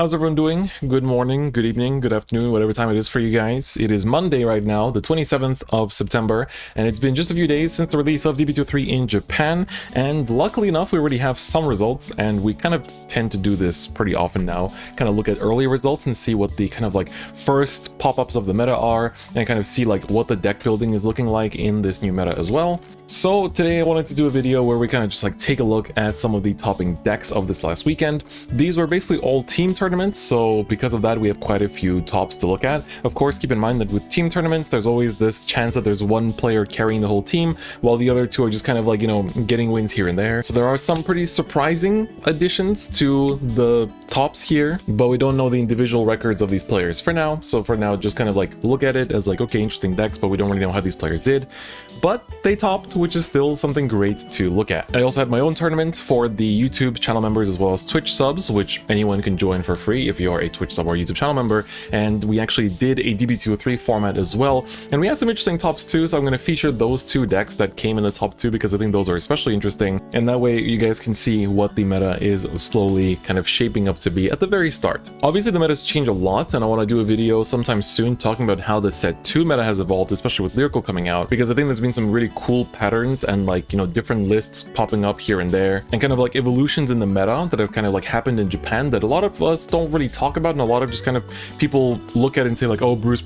How's everyone doing? Good morning, good evening, good afternoon, whatever time it is for you guys. It is Monday right now, the 27th of September, and it's been just a few days since the release of D-BT03 in Japan, and luckily enough, we already have some results, and we kind of tend to do this pretty often now, kind of look at early results and see what the kind of like first pop-ups of the meta are, and kind of see like what the deck building is looking like in this new meta as well. So today I wanted to do a video where we kind of just like take a look at some of the topping decks of this last weekend. These were basically all team tournaments, so because of that we have quite a few tops to look at. Of course, keep in mind that with team tournaments there's always this chance that there's one player carrying the whole team while the other two are just kind of like, you know, getting wins here and there. So there are some pretty surprising additions to the tops here, but we don't know the individual records of these players for now. So for now, just kind of like look at it as like, okay, interesting decks, but we don't really know how these players did. But they topped, which is still something great to look at. I also had my own tournament for the YouTube channel members as well as Twitch subs, which anyone can join for free if you are a Twitch sub or YouTube channel member. And we actually did a D-BT03 format as well. And we had some interesting tops too, so I'm going to feature those two decks that came in the top two because I think those are especially interesting. And that way you guys can see what the meta is slowly kind of shaping up to be at the very start. Obviously the meta's changed a lot, and I want to do a video sometime soon talking about how the set 2 meta has evolved, especially with Lyrical coming out, because I think there's been some really cool patterns and like, you know, different lists popping up here and there, and kind of like evolutions in the meta that have kind of like happened in Japan that a lot of us don't really talk about, and a lot of just kind of people look at it and say like, oh, Bruce,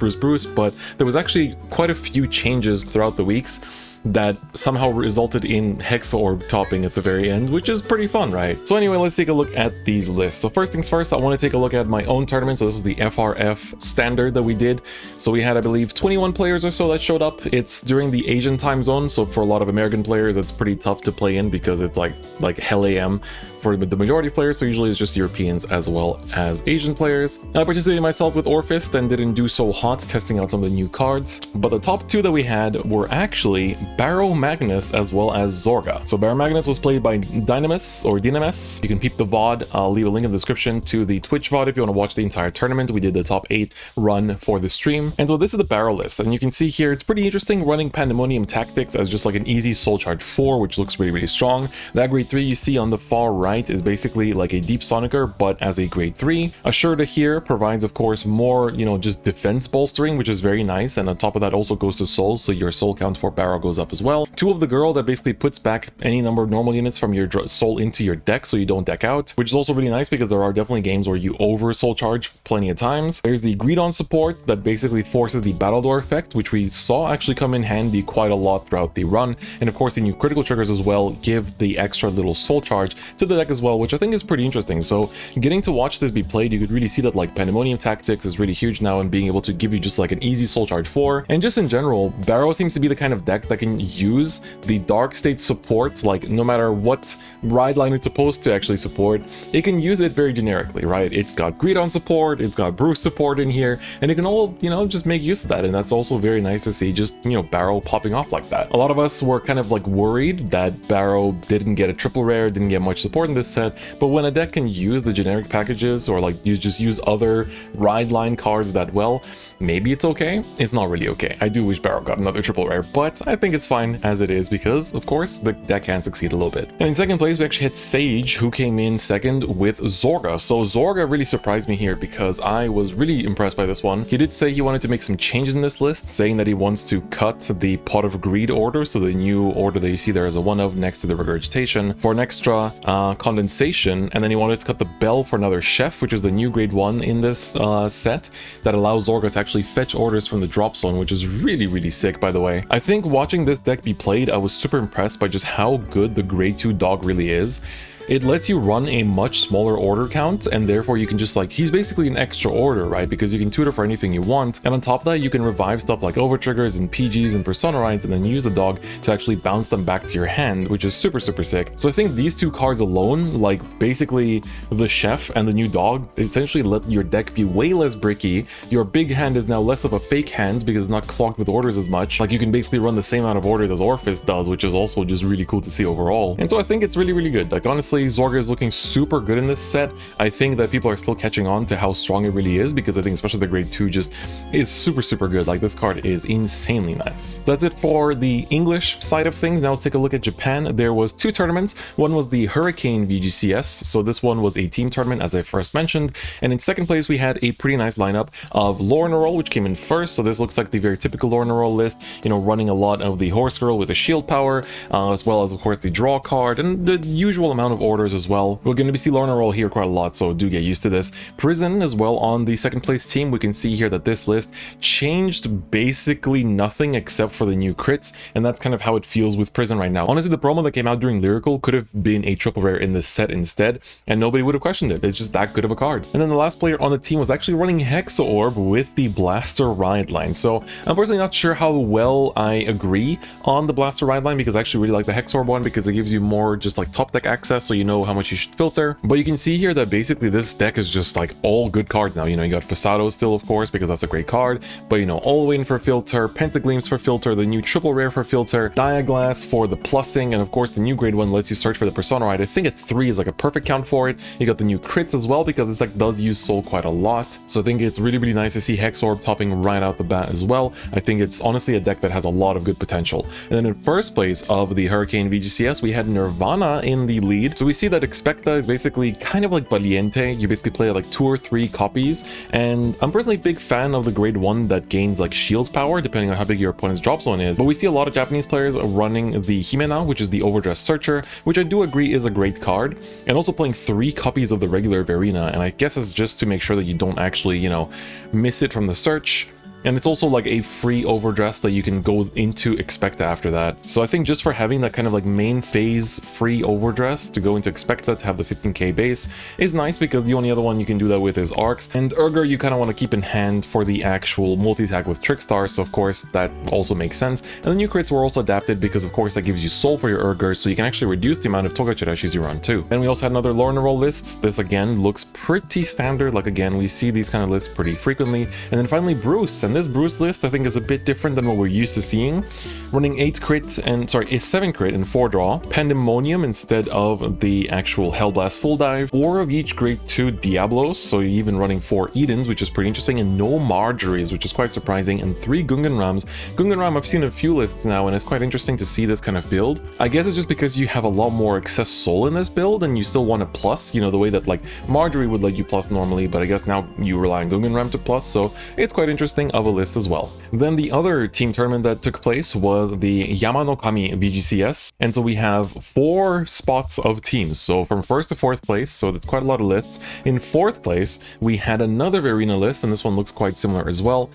but there was actually quite a few changes throughout the weeks that somehow resulted in Hexaorb topping at the very end, which is pretty fun, right? So anyway, let's take a look at these lists. So first things first, I want to take a look at my own tournament. So this is the FRF standard that we did. So we had, I believe, 21 players or so that showed up. It's during the Asian time zone, so for a lot of American players, it's pretty tough to play in because it's like hell AM for the majority of players, so usually it's just Europeans as well as Asian players. I participated myself with Orphist and didn't do so hot, testing out some of the new cards. But the top two that we had were actually Barrow Magnus as well as Zorga. So Barrow Magnus was played by Dynamis. You can peep the VOD. I'll leave a link in the description to the Twitch VOD if you want to watch the entire tournament. We did the top 8 run for the stream. And so this is the Barrow list, and you can see here it's pretty interesting running Pandemonium Tactics as just like an easy Soul Charge 4, which looks really, really strong. That grade 3 you see on the far right is basically like a Deep Sonicer, but as a grade 3. Ashurta here provides, of course, more, you know, just defense bolstering, which is very nice, and on top of that also goes to Soul, so your Soul count for Barrow goes up as well. 2 of the Girl that basically puts back any number of normal units from your Soul into your deck so you don't deck out, which is also really nice because there are definitely games where you over Soul Charge plenty of times. There's the Greedon support that basically forces the Battle Door effect, which we saw actually come in handy quite a lot throughout the run, and of course the new critical triggers as well give the extra little Soul Charge to the deck as well, which I think is pretty interesting. So getting to watch this be played, you could really see that like Pandemonium Tactics is really huge now, and being able to give you just like an easy Soul Charge 4. And just in general, Barrow seems to be the kind of deck that can use the Dark State support, like no matter what ride line it's supposed to actually support, it can use it very generically, right? It's got Greedon support, it's got Bruce support in here, and it can all, you know, just make use of that. And that's also very nice to see, just, you know, Barrow popping off like that. A lot of us were kind of like worried that Barrow didn't get a triple rare, didn't get much support in this set, but when a deck can use the generic packages or like you just use other ride line cards that well, maybe it's okay. It's not really okay. I do wish Barrow got another triple rare, but I think it's fine as it is because, of course, the deck can succeed a little bit. And in second place, we actually had Sage, who came in second with Zorga. So Zorga really surprised me here because I was really impressed by this one. He did say he wanted to make some changes in this list, saying that he wants to cut the Pot of Greed order, so the new order that you see there is a 1 of next to the Regurgitation, for an extra condensation, and then he wanted to cut the Bell for another Chef, which is the new grade 1 in this set that allows Zorga to actually fetch orders from the drop zone, which is really, really sick, by the way. I think watching this deck be played, I was super impressed by just how good the grade 2 dog really is. It lets you run a much smaller order count, and therefore you can just like, he's basically an extra order, right? Because you can tutor for anything you want, and on top of that you can revive stuff like overtriggers and PGs and persona rides, and then use the dog to actually bounce them back to your hand, which is super, super sick. So I think these 2 cards alone, like basically the Chef and the new dog, essentially let your deck be way less bricky. Your big hand is now less of a fake hand because it's not clogged with orders as much. Like you can basically run the same amount of orders as Orphist does, which is also just really cool to see overall. And so I think it's really, really good. Like honestly, honestly, Zorga is looking super good in this set. I think that people are still catching on to how strong it really is, because I think especially the grade 2 just is super good. Like, this card is insanely nice. So that's it for the English side of things. Now let's take a look at Japan. There was 2 tournaments. One was the Hurricane VGCS. So this one was a team tournament, as I first mentioned. And in second place, we had a pretty nice lineup of Lore in a Roll, which came in first. So this looks like the very typical Lore in a Roll list, you know, running a lot of the Horse Girl with the shield power, as well as, of course, the draw card and the usual amount of orders as well. We're going to be seeing Lore in a Roll here quite a lot, so do get used to this. Prison as well on the second place team. We can see here that this list changed basically nothing except for the new crits, and that's kind of how it feels with Prison right now. Honestly, the promo that came out during Lyrical could have been a triple rare in this set instead, and nobody would have questioned it. It's just that good of a card. And then the last player on the team was actually running Hexaorb with the Blaster Ride line. So I'm personally not sure how well I agree on the Blaster Ride line, because I actually really like the Hexaorb one because it gives you more just like top deck access, so you know how much you should filter. But you can see here that basically this deck is just like all good cards now. You know, you got Fasado still, of course, because that's a great card, but you know, Allwyn for filter, Pentagleams for filter, the new triple rare for filter, Diaglass for the plussing, and of course the new grade 1 lets you search for the Persona Ride. I think at 3 is like a perfect count for it. You got the new crits as well, because this deck does use soul quite a lot, so I think it's really nice to see Hexaorb topping right out the bat as well. I think it's honestly a deck that has a lot of good potential. And then in first place of the Hurricane VGCS, we had Nirvana in the lead. So we see that Expecta is basically kind of like Valiente. You basically play like 2 or 3 copies, and I'm personally a big fan of the grade 1 that gains like shield power depending on how big your opponent's drop zone is. But we see a lot of Japanese players running the Himena, which is the overdress searcher, which I do agree is a great card, and also playing 3 copies of the regular Verena, and I guess it's just to make sure that you don't actually, you know, miss it from the search. And it's also like a free overdress that you can go into Expecta after that. So I think just for having that kind of like main phase free overdress to go into Expecta to have the 15k base is nice, because the only other one you can do that with is Arcs. And Urger you kind of want to keep in hand for the actual multi-attack with Trickstar, so of course that also makes sense. And the new crits were also adapted because of course that gives you soul for your Urger, so you can actually reduce the amount of Togachirashis you run too. Then we also had another Lore in a Roll list. This again looks pretty standard, like again we see these kind of lists pretty frequently. And then finally Bruce, and this Bruce list I think is a bit different than what we're used to seeing, running 8 crit and a 7 crit and 4 draw, Pandemonium instead of the actual Hellblast full dive, 4 of each grade 2 Diablos, so you're even running 4 Edens, which is pretty interesting, and no Marjories, which is quite surprising, and 3 Gungan Rams. Gungan Ram I've seen a few lists now, and it's quite interesting to see this kind of build. I guess it's just because you have a lot more excess soul in this build and you still want to plus, you know, the way that like Marjorie would let you plus normally, but I guess now you rely on Gungan Ram to plus, so it's quite interesting of a list as well. Then the other team tournament that took place was the Yama nokami VGCS, and so we have 4 spots of teams, so from 1st to 4th place, so that's quite a lot of lists. In 4th place we had another Verena list, and this one looks quite similar as well,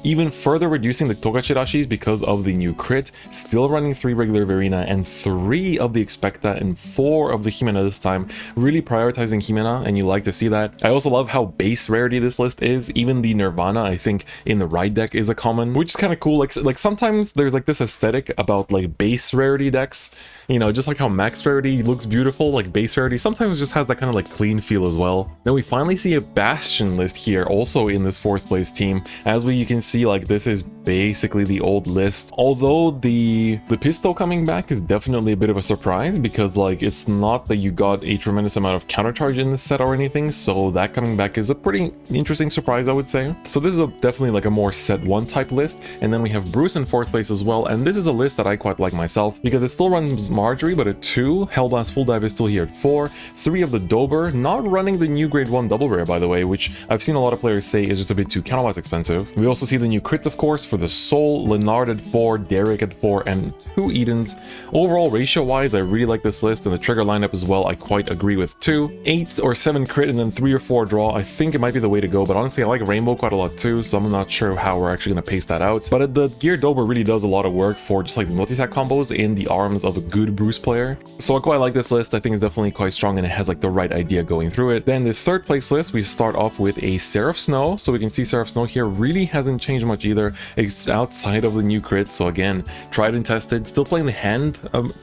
even further reducing the Togachirashis because of the new crit, still running 3 regular Verena and 3 of the Expecta and 4 of the Himena this time, really prioritizing Himena, and you like to see that. I also love how base rarity this list is. Even the Nirvana I think in the right deck is a common, which is kind of cool. Like sometimes there's like this aesthetic about like base rarity decks, you know, just like how max rarity looks beautiful, like base rarity sometimes just has that kind of like clean feel as well. Then we finally see a Bastion list here also in this 4th place team. As you can see, like this is basically the old list, although the pistol coming back is definitely a bit of a surprise, because like it's not that you got a tremendous amount of countercharge in this set or anything, so that coming back is a pretty interesting surprise, I would say. So this is definitely like a more set 1 type list. And then we have Bruce in 4th place as well, and this is a list that I quite like myself because it still runs Marjorie, but at 2, Hellblast full dive is still here at 4, 3 of the Dober, not running the new grade 1 double rare by the way, which I've seen a lot of players say is just a bit too counterwise expensive. We also see the new crits of course for the Soul, Leonard at 4, Derek at 4, and 2 Edens. Overall ratio wise I really like this list, and the trigger lineup as well I quite agree with too. 8 or 7 crit and then 3 or 4 draw, I think it might be the way to go, but honestly I like Rainbow quite a lot too, so I'm not sure how we're actually going to pace that out. But the Gear Dober really does a lot of work for just like the multi-attack combos in the arms of a good Bruce player. So I quite like this list. I think it's definitely quite strong and it has like the right idea going through it. Then the 3rd place list, we start off with a Seraph Snow. So we can see Seraph Snow here really hasn't changed much either. It's outside of the new crits. So again, tried and tested, still playing the hand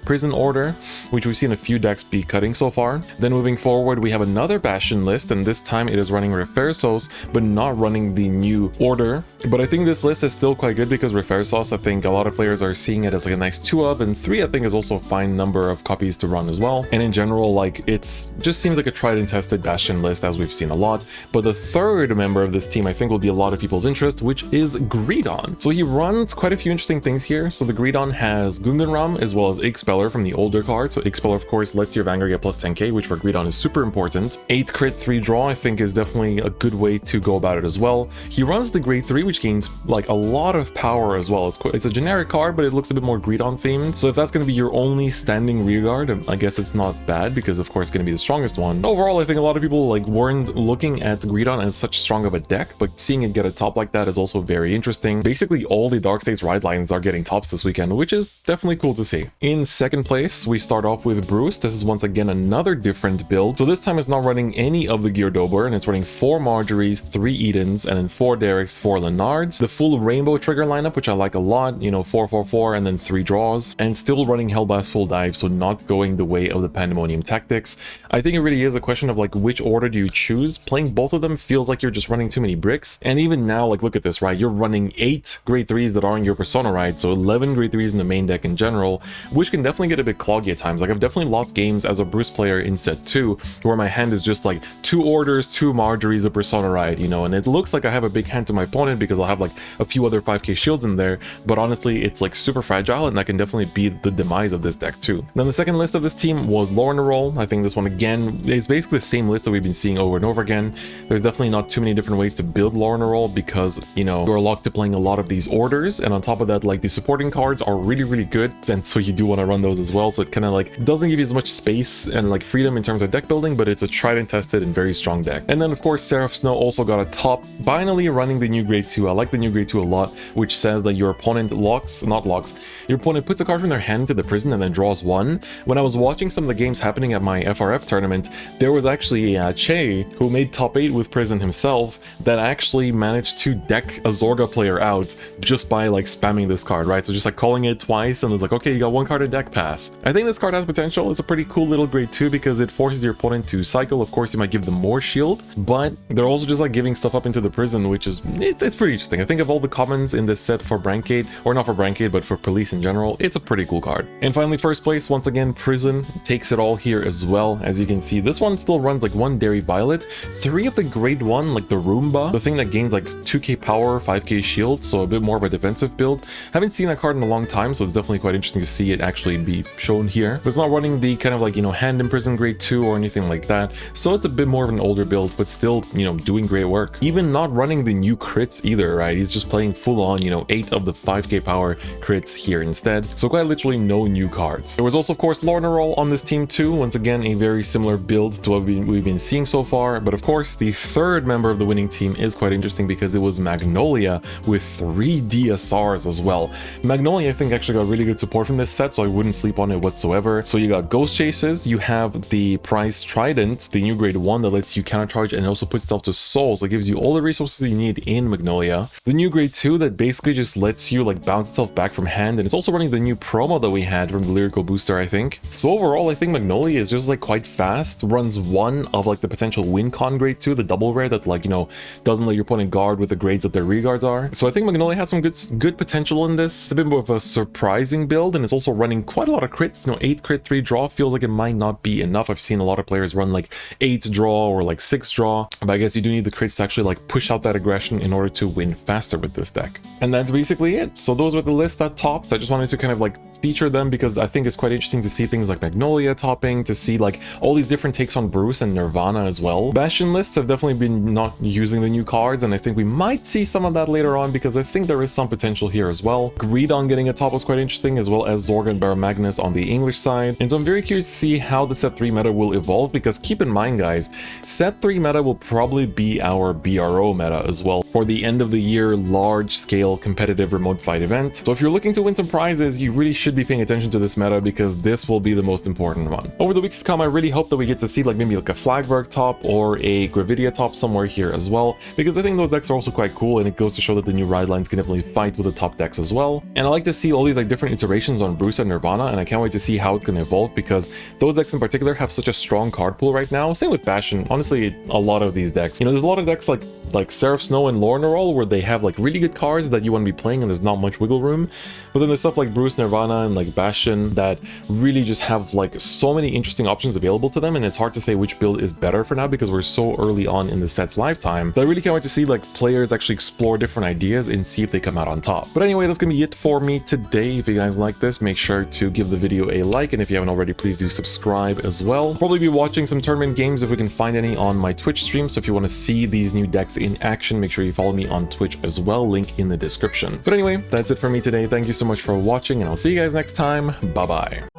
Prison Order, which we've seen a few decks be cutting so far. Then moving forward, we have another Bastion list, and this time it is running Refersos, but not running the new order. But I think this list is still quite good because Refair Sauce, I think a lot of players are seeing it as like a nice 2-up, and 3 I think is also a fine number of copies to run as well. And in general, like, it's just seems like a tried and tested Bastion list, as we've seen a lot. But the third member of this team I think will be a lot of people's interest, which is Greedon. So he runs quite a few interesting things here. So the Greedon has Gunganram as well as Expeller from the older card. So Expeller of course lets your Vanguard get plus 10k, which for Greedon is super important. 8 crit 3 draw I think is definitely a good way to go about it as well. He runs the grade 3, which gains like a lot of power as well. It's a generic card, but it looks a bit more Greedon themed. So if that's going to be your only standing rearguard, I guess it's not bad because of course it's going to be the strongest one. Overall, I think a lot of people like weren't looking at Greedon as such strong of a deck, but seeing it get a top like that is also very interesting. Basically all the Dark States ride lines are getting tops this weekend, which is definitely cool to see. In second place, we start off with Bruce. This is once again another different build. So this time it's not running any of the Gear Dobler, and it's running 4 Marjories, 3 Edens, and then 4 Derricks, 4 Lenards. The full Rainbow trigger lineup, which I like a lot, you know, 4-4-4 and then 3 draws, and still running Hellblast full dive, so not going the way of the Pandemonium tactics. I think it really is a question of like which order do you choose. Playing both of them feels like you're just running too many bricks. And even now, like, look at this, right? You're running 8 grade 3s that aren't your persona, right? So 11 grade 3s in the main deck in general, which can definitely get a bit cloggy at times. Like, I've definitely lost games as a Bruce player in set 2 where my hand is just like 2 orders, 2 Marjories, a persona, right? You know, and it looks like I have a big hand to my opponent because I'll have like a few other 5k shields in there, but honestly it's like super fragile, and that can definitely be the demise of this deck too. Then the second list of this team was Lorna Roll. I think this one again is basically the same list that we've been seeing over and over again. There's definitely not too many different ways to build Lorna Roll because, you know, you're locked to playing a lot of these orders, and on top of that, like, the supporting cards are really good, and so you do want to run those as well. So it kind of like doesn't give you as much space and like freedom in terms of deck building, but it's a tried and tested and very strong deck. And then of course Seraph Snow also got a top, finally running the new grade 2. I like the new grade 2 a lot, which says that your opponent your opponent puts a card from their hand to the prison and then draws 1. When I was watching some of the games happening at my FRF tournament, there was actually Che, who made top 8 with prison himself, that actually managed to deck a Zorga player out just by like spamming this card, right? So just like calling it twice, and it was like, okay, you got 1 card in deck, pass. I think this card has potential. It's a pretty cool little grade 2 because it forces your opponent to cycle. Of course, you might give them more shield, but they're also just like giving stuff up into the prison, which is, it's pretty interesting. I think of all the commons in this set for Brancade, or not for Brancade, but for police in general, it's a pretty cool card. And finally, first place, once again, Prison takes it all here as well. As you can see, this one still runs like 1 Dairy Violet, 3 of the grade 1, like the Roomba, the thing that gains like 2k power, 5k shield, so a bit more of a defensive build. Haven't seen that card in a long time, so it's definitely quite interesting to see it actually be shown here. But it's not running the kind of like, you know, Hand in Prison grade 2 or anything like that, so it's a bit more of an older build, but still, you know, doing great work. Even not running the new crits either, right? He's just playing full on, you know, 8 of the 5k power crits here instead, so quite literally no new cards. There was also of course Lorna Roll on this team too, once again a very similar build to what we've been seeing so far. But of course the third member of the winning team is quite interesting because it was Magnolia with 3 DSRs as well. Magnolia I think actually got really good support from this set, so I wouldn't sleep on it whatsoever. So you got Ghost Chases, you have the Prize Trident, the new grade 1 that lets you countercharge and also puts itself to soul, so it gives you all the resources you need in Magnolia. The new grade 2 that basically just lets you like bounce itself back from hand, and it's also running the new promo that we had from the Lyrical Booster, I think. So overall I think Magnolia is just like quite fast, runs 1 of like the potential win con grade 2, the double rare that, like, you know, doesn't let your opponent guard with the grades that their reguards are. So I think Magnolia has some good potential in this. It's a bit more of a surprising build, and it's also running quite a lot of crits. You know, 8 crit 3 draw feels like it might not be enough. I've seen a lot of players run like 8 draw or like 6 draw, but I guess you do need the crits to actually like push out that aggression in order to win faster with this deck. And that's basically it. So those were the lists that topped. I just wanted to kind of like feature them because I think it's quite interesting to see things like Magnolia topping, to see like all these different takes on Bruce and Nirvana as well. Bastion lists have definitely been not using the new cards, and I think we might see some of that later on because I think there is some potential here as well. Greedon getting a top was quite interesting, as well as Zorga and Baramagnus on the English side. And so I'm very curious to see how the set 3 meta will evolve, because keep in mind guys, set 3 meta will probably be our BRO meta as well for the end of the year large scale competitive remote fight event. So if you're looking to win some prizes, you really should should be paying attention to this meta because this will be the most important one. Over the weeks to come, I really hope that we get to see like maybe like a Flagberg top or a Gravidia top somewhere here as well, because I think those decks are also quite cool, and it goes to show that the new ride lines can definitely fight with the top decks as well. And I like to see all these like different iterations on Bruce and Nirvana, and I can't wait to see how it's going to evolve, because those decks in particular have such a strong card pool right now. Same with Bastion. Honestly, a lot of these decks, you know, there's a lot of decks like Seraph Snow and Lornerol where they have like really good cards that you want to be playing and there's not much wiggle room, but then there's stuff like Bruce, Nirvana, and like Bastion that really just have like so many interesting options available to them, and it's hard to say which build is better for now because we're so early on in the set's lifetime. But I really can't wait to see like players actually explore different ideas and see if they come out on top. But anyway, that's gonna be it for me today. If you guys like this, make sure to give the video a like, and if you haven't already, please do subscribe as well. Probably be watching some tournament games if we can find any on my Twitch stream, so if you want to see these new decks in action, make sure you follow me on Twitch as well, link in the description. But anyway, that's it for me today. Thank you so much for watching, and I'll see you guys next time. Bye bye.